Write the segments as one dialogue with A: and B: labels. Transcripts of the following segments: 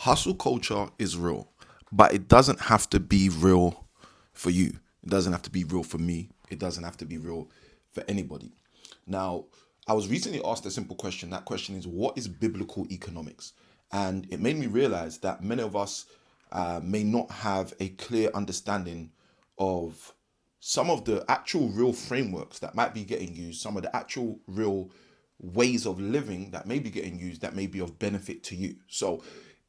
A: hustle culture is real, but it doesn't have to be real for you. It doesn't have to be real for me. It doesn't have to be real for anybody. Now, I was recently asked a simple question. That question is, what is biblical economics? And it made me realize that many of us may not have a clear understanding of some of the actual real frameworks that might be getting used, some of the actual real ways of living that may be getting used that may be of benefit to you. So,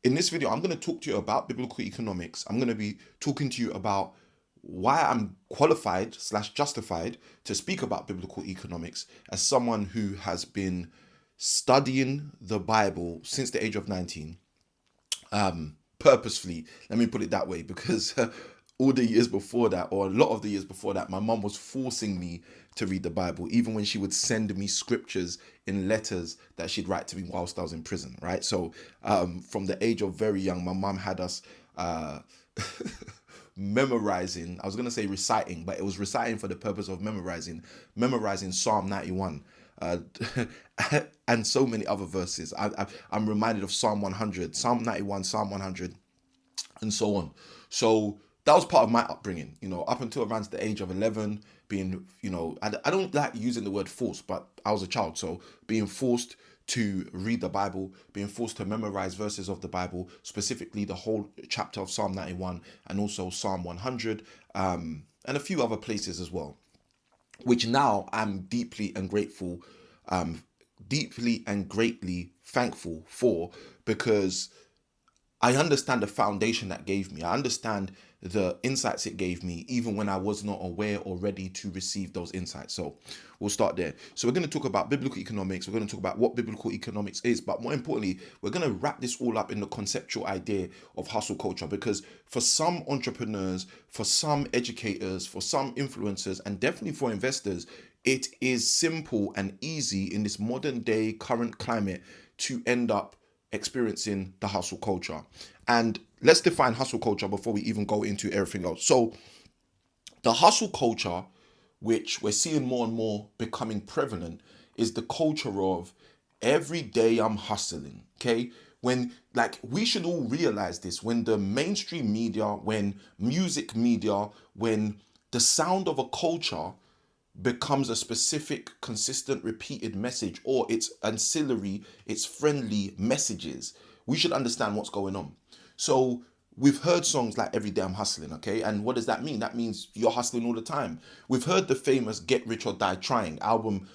A: in this video, I'm going to talk to you about biblical economics. I'm going to be talking to you about why I'm qualified slash justified to speak about biblical economics as someone who has been studying the Bible since the age of 19, purposefully. Let me put it that way, because all the years before that, or a lot of the years before that, my mum was forcing me to read the Bible, even when she would send me scriptures in letters that she'd write to me whilst I was in prison, right? So from the age of very young, my mum had us memorizing, I was going to say reciting, but it was reciting for the purpose of memorizing Psalm 91. And so many other verses. I'm reminded of Psalm 100, Psalm 91, Psalm 100, and so on. So that was part of my upbringing, up until around the age of 11, being, I don't like using the word forced, but I was a child. So being forced to read the Bible, being forced to memorize verses of the Bible, specifically the whole chapter of Psalm 91 and also Psalm 100, and a few other places as well, which now I'm deeply and greatly thankful for, because I understand the foundation that gave me. I understand the insights it gave me, even when I was not aware or ready to receive those insights. So we'll start there. So we're going to talk about biblical economics. We're going to talk about what biblical economics is, but more importantly, we're going to wrap this all up in the conceptual idea of hustle culture, because for some entrepreneurs, for some educators, for some influencers, and definitely for investors, it is simple and easy in this modern day current climate to end up experiencing the hustle culture. And let's define hustle culture before we even go into everything else. So the hustle culture, which we're seeing more and more becoming prevalent, is the culture of every day I'm hustling. Okay. When, like, we should all realize this, when the mainstream media, when music media, when the sound of a culture becomes a specific, consistent, repeated message, or its ancillary, its friendly messages, we should understand what's going on. So we've heard songs like Every Day I'm Hustling, okay? And what does that mean? That means you're hustling all the time. We've heard the famous Get Rich or Die Trying album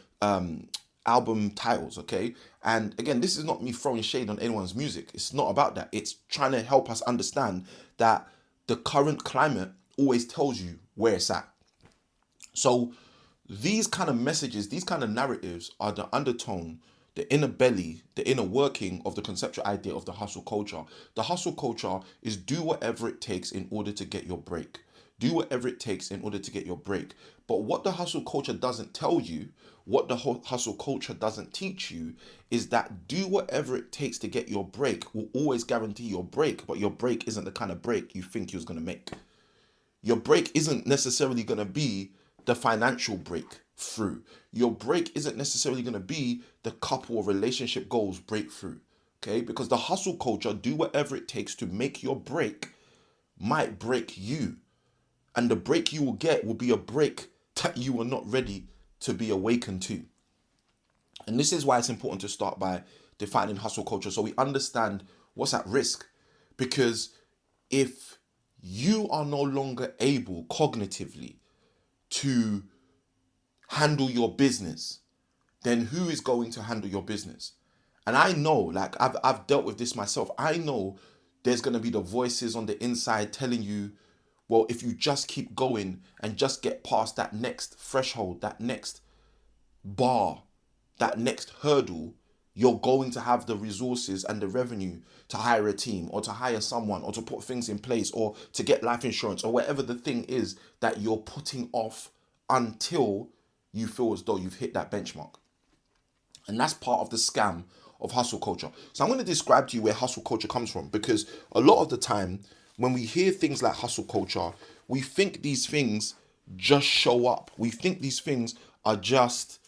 A: titles, okay? And again, this is not me throwing shade on anyone's music. It's not about that. It's trying to help us understand that the current climate always tells you where it's at. So these kind of messages, these kind of narratives are the undertone, the inner belly, the inner working of the conceptual idea of the hustle culture. The hustle culture is do whatever it takes in order to get your break. Do whatever it takes in order to get your break. But what the hustle culture doesn't tell you, what the hustle culture doesn't teach you, is that do whatever it takes to get your break will always guarantee your break, but your break isn't the kind of break you think you're going to make. Your break isn't necessarily going to be the financial breakthrough. Your break isn't necessarily going to be the couple or relationship goals breakthrough. Okay? Because the hustle culture, do whatever it takes to make your break, might break you. And the break you will get will be a break that you are not ready to be awakened to. And this is why it's important to start by defining hustle culture, so we understand what's at risk. Because if you are no longer able cognitively to handle your business, then who is going to handle your business? And I know, like, I've dealt with this myself. I know there's going to be the voices on the inside telling you, well, if you just keep going and just get past that next threshold, that next bar, that next hurdle, you're going to have the resources and the revenue to hire a team, or to hire someone, or to put things in place, or to get life insurance, or whatever the thing is that you're putting off until you feel as though you've hit that benchmark. And that's part of the scam of hustle culture. So I'm going to describe to you where hustle culture comes from, because a lot of the time when we hear things like hustle culture, we think these things just show up. We think these things are just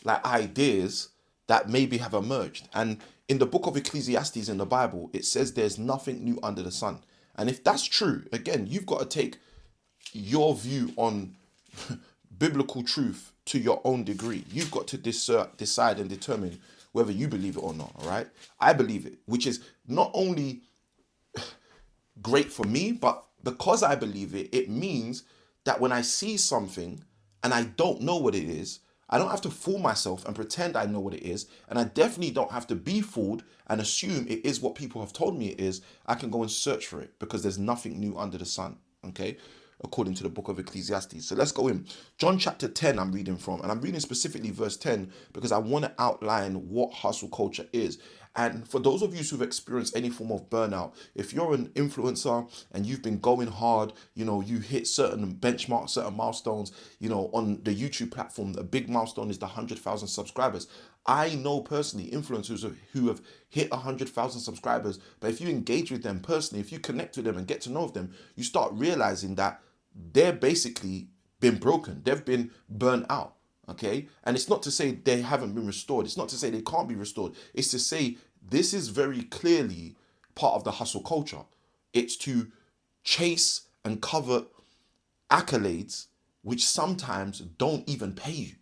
A: like ideas that maybe have emerged. And in the book of Ecclesiastes in the Bible, it says there's nothing new under the sun. And if that's true, again, you've got to take your view on biblical truth to your own degree. You've got to decide and determine whether you believe it or not, all right? I believe it, which is not only great for me, but because I believe it, it means that when I see something and I don't know what it is, I don't have to fool myself and pretend I know what it is. And I definitely don't have to be fooled and assume it is what people have told me it is. I can go and search for it because there's nothing new under the sun, okay? According to the book of Ecclesiastes. So let's go in. John chapter 10 I'm reading from, and I'm reading specifically verse 10 because I want to outline what hustle culture is. And for those of you who've experienced any form of burnout, if you're an influencer and you've been going hard, you hit certain benchmarks, certain milestones, on the YouTube platform, a big milestone is the 100,000 subscribers. I know personally influencers who have hit 100,000 subscribers, but if you engage with them personally, if you connect with them and get to know them, you start realizing that they're basically been broken. They've been burnt out. Okay. And it's not to say they haven't been restored. It's not to say they can't be restored. It's to say this is very clearly part of the hustle culture. It's to chase and covet accolades, which sometimes don't even pay you.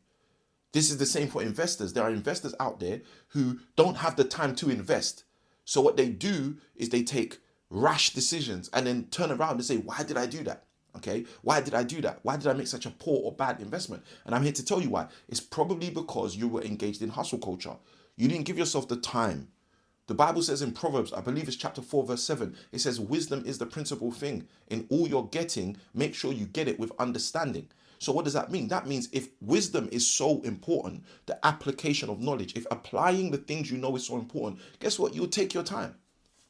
A: This is the same for investors. There are investors out there who don't have the time to invest. So what they do is they take rash decisions and then turn around and say, why did I do that? Okay, why did I do that? Why did I make such a poor or bad investment? And I'm here to tell you why. It's probably because you were engaged in hustle culture. You didn't give yourself the time. The Bible says in Proverbs, I believe it's chapter 4, verse 7, it says, wisdom is the principal thing. In all you're getting, make sure you get it with understanding. So what does that mean? That means if wisdom is so important, the application of knowledge, if applying the things you know is so important, guess what? You'll take your time.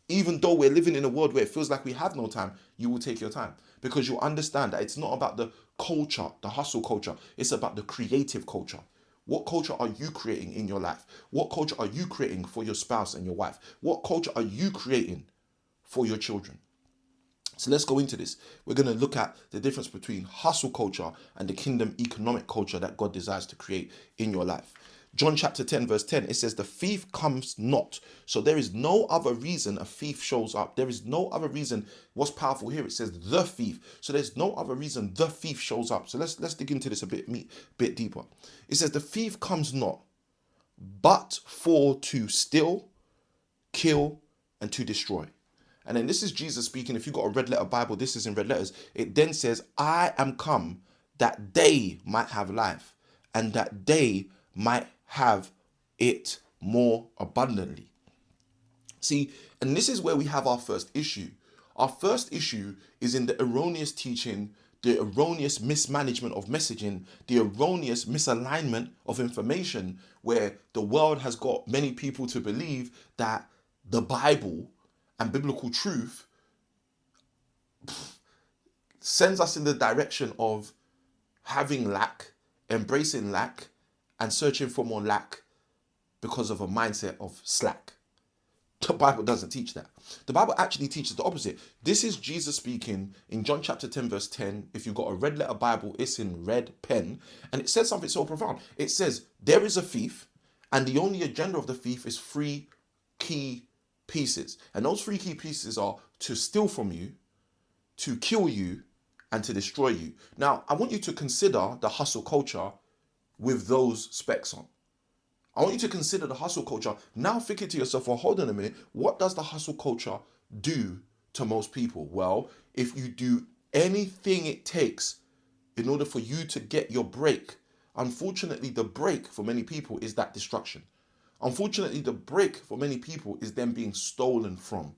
A: Even though we're living in a world where it feels like we have no time, you will take your time because you'll understand that it's not about the culture, the hustle culture. It's about the creative culture. What culture are you creating in your life? What culture are you creating for your spouse and your wife? What culture are you creating for your children? So let's go into this. We're going to look at the difference between hustle culture and the kingdom economic culture that God desires to create in your life. John chapter 10 verse 10, it says the thief comes not. So there is no other reason a thief shows up. There is no other reason. What's powerful here? It says the thief. So there's no other reason the thief shows up. So let's dig into this a bit deeper. It says the thief comes not, but for to steal, kill, and to destroy. And then this is Jesus speaking. If you've got a red letter Bible, this is in red letters. It then says, I am come that they might have life and that they might have it more abundantly. See, and this is where we have our first issue. Our first issue is in the erroneous teaching, the erroneous mismanagement of messaging, the erroneous misalignment of information, where the world has got many people to believe that the Bible and biblical truth sends us in the direction of having lack, embracing lack, and searching for more lack because of a mindset of slack. The Bible doesn't teach that. The Bible actually teaches the opposite. This is Jesus speaking in John chapter 10 verse 10. If you've got a red letter Bible, it's in red pen. And it says something so profound. It says, there is a thief, and the only agenda of the thief is 3 key pieces. And those 3 key pieces are to steal from you, to kill you, and to destroy you. Now, I want you to consider the hustle culture with those specs on. I want you to consider the hustle culture. Now think to yourself, well, hold on a minute. What does the hustle culture do to most people? Well, if you do anything it takes in order for you to get your break, unfortunately, the break for many people is that destruction. Unfortunately, the break for many people is them being stolen from.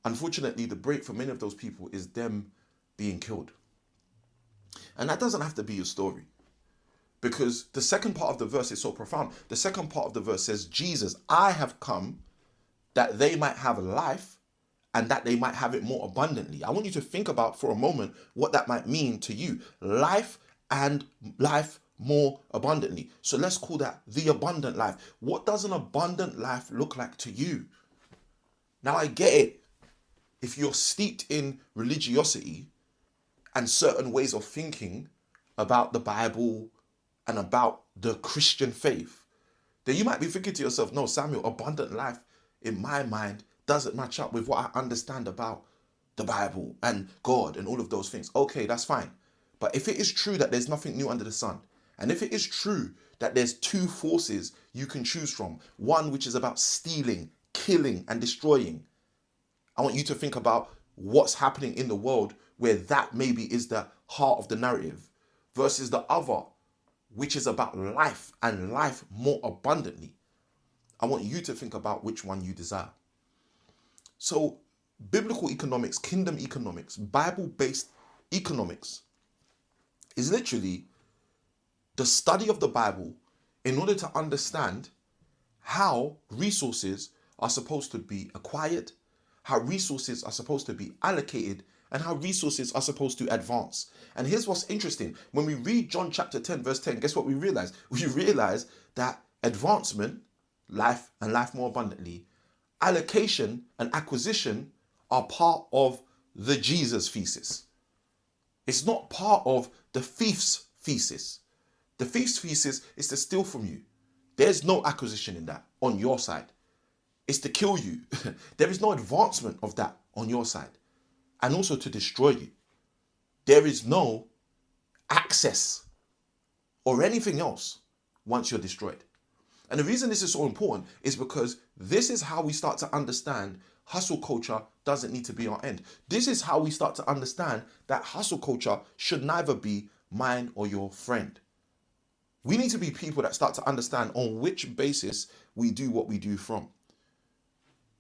A: Unfortunately, the break for many of those people is them being killed. And that doesn't have to be your story. Because the second part of the verse is so profound. The second part of the verse says, Jesus, I have come that they might have life and that they might have it more abundantly. I want you to think about for a moment what that might mean to you. Life and life more abundantly. So let's call that the abundant life. What does an abundant life look like to you? Now I get it. If you're steeped in religiosity and certain ways of thinking about the Bible and about the Christian faith, then you might be thinking to yourself, no, Samuel, abundant life in my mind doesn't match up with what I understand about the Bible and God and all of those things. Okay, that's fine. But if it is true that there's nothing new under the sun, and if it is true that there's two forces you can choose from, one which is about stealing, killing, and destroying, I want you to think about what's happening in the world where that maybe is the heart of the narrative versus the other, which is about life and life more abundantly. I want you to think about which one you desire. So, biblical economics, kingdom economics, Bible-based economics is literally the study of the Bible in order to understand how resources are supposed to be acquired, how resources are supposed to be allocated, and how resources are supposed to advance. And here's what's interesting. When we read John chapter 10, verse 10, guess what we realize? We realize that advancement, life and life more abundantly, allocation and acquisition are part of the Jesus thesis. It's not part of the thief's thesis. The thief's thesis is to steal from you. There's no acquisition in that on your side. It's to kill you. There is no advancement of that on your side. And also to destroy you. There is no access or anything else once you're destroyed. And the reason this is so important is because this is how we start to understand hustle culture doesn't need to be our end. This is how we start to understand that hustle culture should neither be mine or your friend. We need to be people that start to understand on which basis we do what we do from.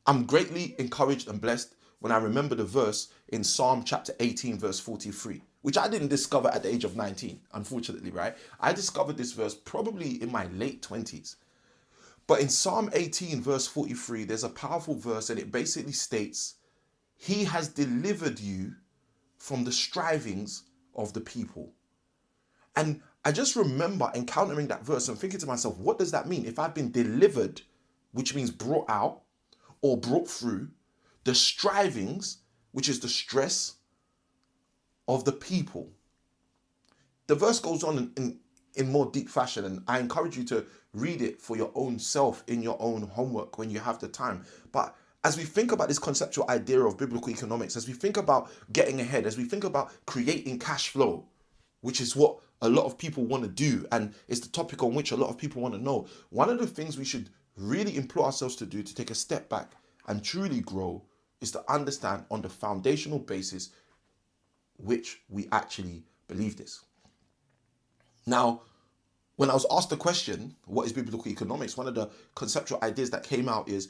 A: I'm greatly encouraged and blessed when I remember the verse in Psalm chapter 18, verse 43, which I didn't discover at the age of 19, unfortunately, right? I discovered this verse probably in my late 20s. But in Psalm 18, verse 43, there's a powerful verse and it basically states, He has delivered you from the strivings of the people. And I just remember encountering that verse and thinking to myself, what does that mean? If I've been delivered, which means brought out or brought through, the strivings, which is the stress of the people. The verse goes on in more deep fashion, and I encourage you to read it for your own self in your own homework when you have the time. But as we think about this conceptual idea of biblical economics, as we think about getting ahead, as we think about creating cash flow, which is what a lot of people want to do, and it's the topic on which a lot of people want to know, one of the things we should really implore ourselves to do to take a step back and truly grow is to understand on the foundational basis which we actually believe this. Now, when I was asked the question, what is biblical economics? One of the conceptual ideas that came out is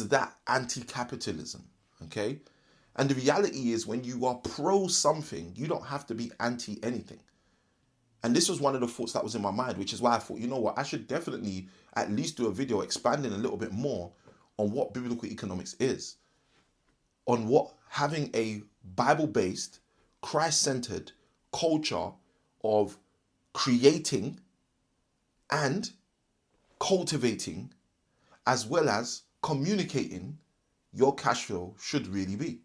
A: that anti-capitalism? Okay? And the reality is when you are pro something, you don't have to be anti anything. And this was one of the thoughts that was in my mind, which is why I thought, you know what, I should definitely at least do a video expanding a little bit more on what biblical economics is, on what having a Bible-based, Christ-centered culture of creating and cultivating as well as communicating your cash flow should really be.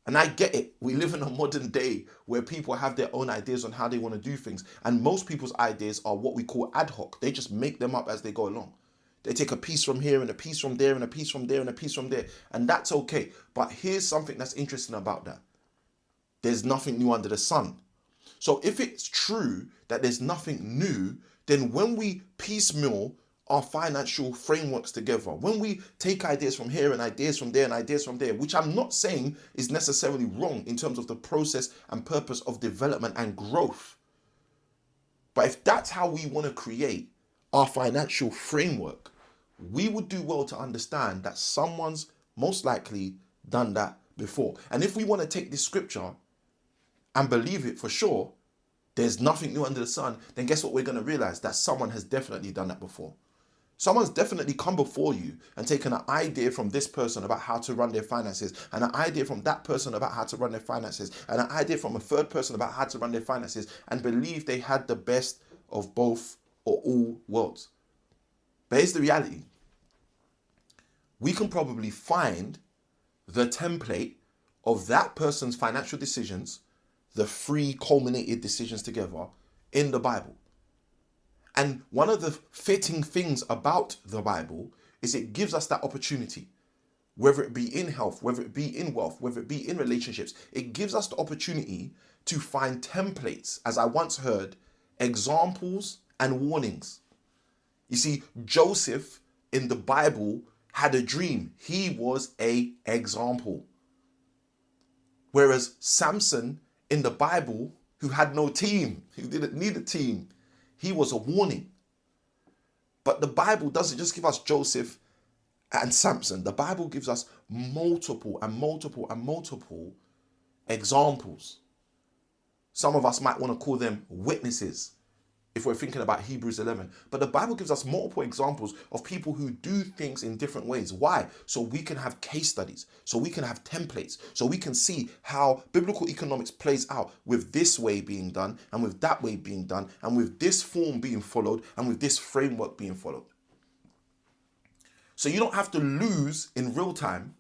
A: And I get it. We live in a modern day where people have their own ideas on how they want to do things. And most people's ideas are what we call ad hoc. They just make them up as they go along. They take a piece from here and a piece from there and a piece from there and a piece from there. And that's okay. But here's something that's interesting about that. There's nothing new under the sun. So if it's true that there's nothing new, then when we piecemeal our financial frameworks together, when we take ideas from here and ideas from there and ideas from there, which I'm not saying is necessarily wrong in terms of the process and purpose of development and growth. But if that's how we want to create our financial framework, we would do well to understand that someone's most likely done that before. And if we want to take this scripture and believe it for sure, there's nothing new under the sun, then guess what we're going to realize? That someone has definitely done that before. Someone's definitely come before you and taken an idea from this person about how to run their finances, and an idea from that person about how to run their finances, and an idea from a third person about how to run their finances, and believe they had the best of both or all worlds. But here's the reality. We can probably find the template of that person's financial decisions, the three culminated decisions together in the Bible. And one of the fitting things about the Bible is it gives us that opportunity, whether it be in health, whether it be in wealth, whether it be in relationships. It gives us the opportunity to find templates, as I once heard, examples and warnings. You see, Joseph in the Bible had a dream. He was an example. Whereas Samson in the Bible, who had no team, who didn't need a team, he was a warning. But the Bible doesn't just give us Joseph and Samson. The Bible gives us multiple examples. Some of us might want to call them witnesses if we're thinking about Hebrews 11. But the Bible gives us multiple examples of people who do things in different ways. Why? So we can have case studies, so we can have templates, so we can see how biblical economics plays out with this way being done, and with that way being done, and with this form being followed, and with this framework being followed. So you don't have to lose in real time,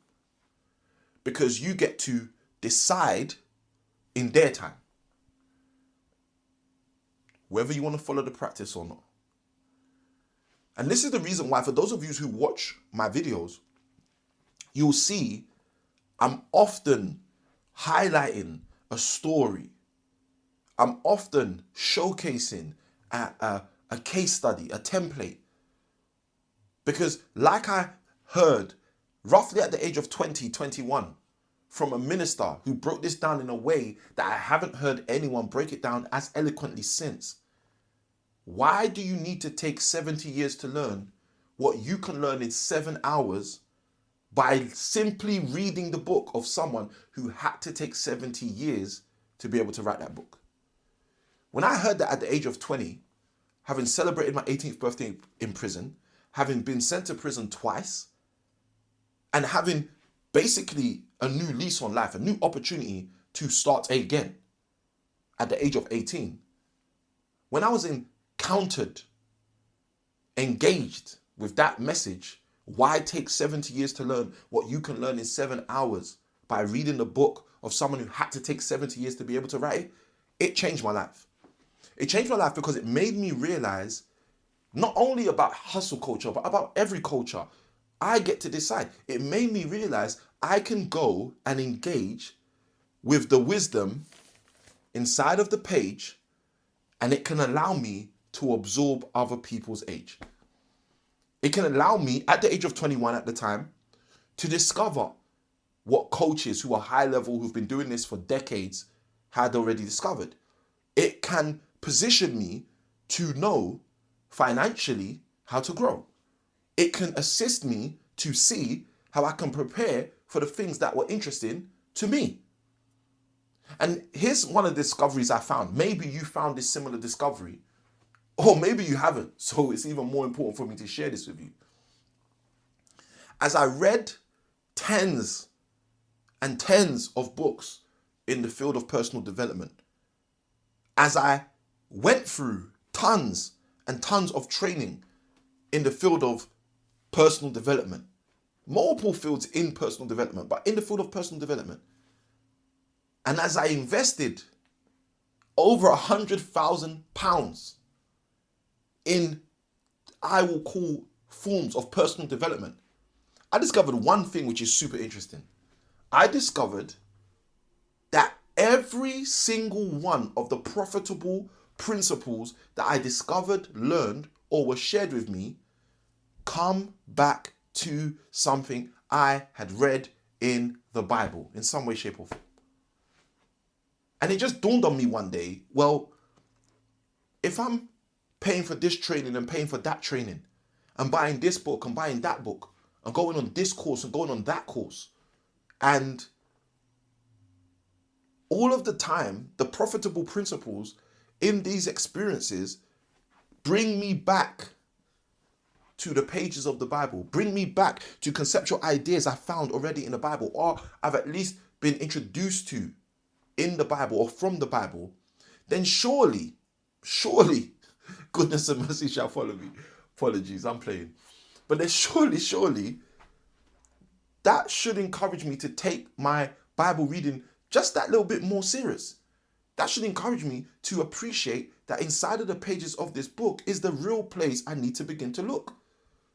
A: because you get to decide in their time whether you want to follow the practice or not. And this is the reason why, for those of you who watch my videos, you'll see I'm often highlighting a story. I'm often showcasing a case study, a template. Because like I heard roughly at the age of 20, 21, from a minister who broke this down in a way that I haven't heard anyone break it down as eloquently since. Why do you need to take 70 years to learn what you can learn in 7 hours by simply reading the book of someone who had to take 70 years to be able to write that book? When I heard that at the age of 20, having celebrated my 18th birthday in prison, having been sent to prison twice, and having basically a new lease on life, a new opportunity to start again at the age of 18, when I was encountered, engaged with that message, why take 70 years to learn what you can learn in 7 hours by reading the book of someone who had to take 70 years to be able to write it? It changed my life. It changed my life because it made me realize not only about hustle culture, but about every culture. I get to decide. It made me realize I can go and engage with the wisdom inside of the page, and it can allow me to absorb other people's age. It can allow me, at the age of 21 at the time, to discover what coaches who are high level, who've been doing this for decades, had already discovered. It can position me to know financially how to grow. It can assist me to see how I can prepare for the things that were interesting to me. And here's one of the discoveries I found. Maybe you found this similar discovery, or maybe you haven't. So it's even more important for me to share this with you. As I read tens and tens of books in the field of personal development, as I went through tons and tons of training in the field of personal development, multiple fields in personal development, but in the field of personal development, and as I invested over £100,000 in, I will call, forms of personal development, I discovered one thing which is super interesting. I discovered that every single one of the profitable principles that I discovered, learned, or were shared with me come back to something I had read in the Bible in some way, shape, or form. And it just dawned on me one day, well, if I'm paying for this training and paying for that training and buying this book and buying that book and going on this course and going on that course, and all of the time, the profitable principles in these experiences bring me back to the pages of the Bible, bring me back to conceptual ideas I found already in the Bible, or I've at least been introduced to in the Bible or from the Bible, then surely, goodness and mercy shall follow me. Apologies, I'm playing. But then surely, that should encourage me to take my Bible reading just that little bit more serious. That should encourage me to appreciate that inside of the pages of this book is the real place I need to begin to look.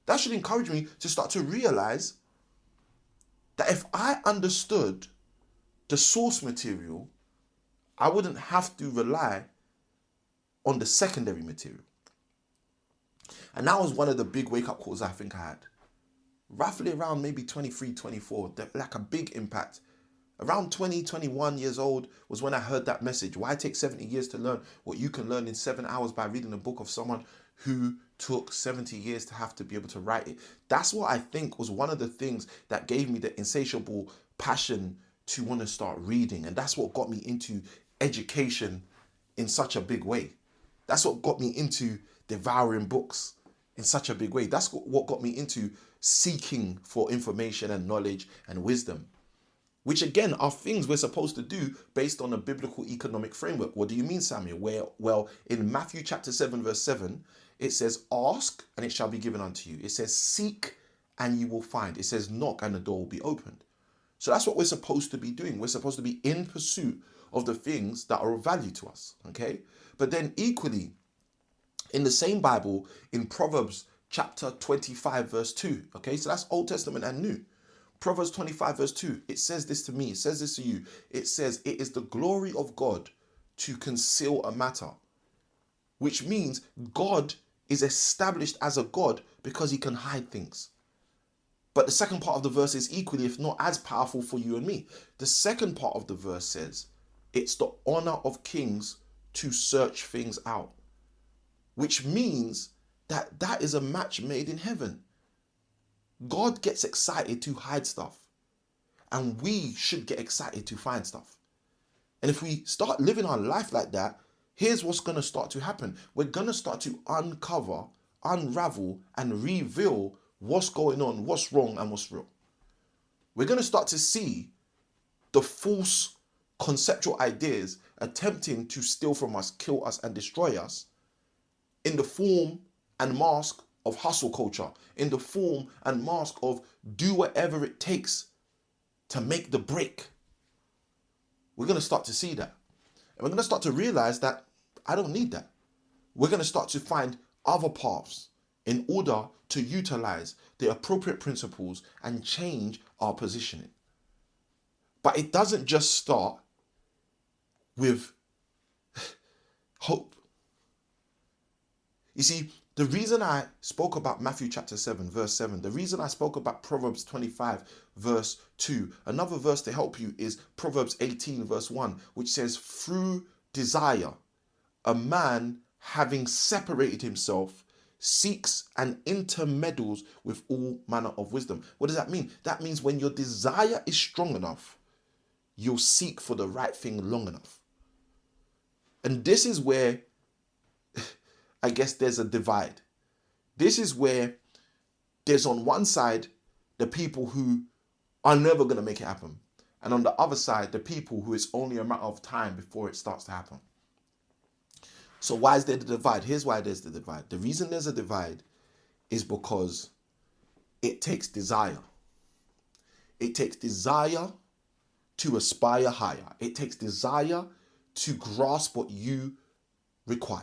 A: That should encourage me to start to realize that if I understood the source material, I wouldn't have to rely on the secondary material. And that was one of the big wake-up calls I think I had. Roughly around maybe 23, 24, like a big impact. Around 20, 21 years old was when I heard that message. Why take 70 years to learn what you can learn in 7 hours by reading a book of someone who took 70 years to have to be able to write it? That's what I think was one of the things that gave me the insatiable passion to want to start reading. And that's what got me into education in such a big way. That's what got me into devouring books in such a big way. That's what got me into seeking for information and knowledge and wisdom, which again are things we're supposed to do based on a biblical economic framework. What do you mean, Samuel? Well, in Matthew chapter 7, verse 7, it says, ask and it shall be given unto you. It says, seek and you will find. It says, knock and the door will be opened. So that's what we're supposed to be doing. We're supposed to be in pursuit of the things that are of value to us, okay? But then equally, in the same Bible, in Proverbs chapter 25, verse 2, okay? So that's Old Testament and New. Proverbs 25, verse 2, it says this to me, it says this to you. It says, it is the glory of God to conceal a matter, which means God is established as a God because he can hide things. But the second part of the verse is equally, if not as powerful for you and me. The second part of the verse says, it's the honor of kings to search things out, which means that that is a match made in heaven. God gets excited to hide stuff, and we should get excited to find stuff. And if we start living our life like that, here's what's going to start to happen. We're going to start to uncover, unravel, and reveal what's going on, what's wrong, and what's real. We're going to start to see the false conceptual ideas attempting to steal from us, kill us, and destroy us in the form and mask of hustle culture, in the form and mask of do whatever it takes to make the break. We're going to start to see that. And we're going to start to realize that I don't need that. We're going to start to find other paths in order to utilize the appropriate principles and change our positioning. But it doesn't just start with hope. You see, the reason I spoke about Matthew chapter 7, verse 7, the reason I spoke about Proverbs 25, verse 2, another verse to help you is Proverbs 18, verse 1, which says, through desire, a man having separated himself seeks and intermeddles with all manner of wisdom. What does that mean? That means when your desire is strong enough, you'll seek for the right thing long enough. And this is where I guess there's a divide. This is where there's on one side the people who are never going to make it happen. And on the other side, the people who it's only a matter of time before it starts to happen. So why is there the divide? Here's why there's the divide. The reason there's a divide is because it takes desire. It takes desire to aspire higher. It takes desire to grasp what you require.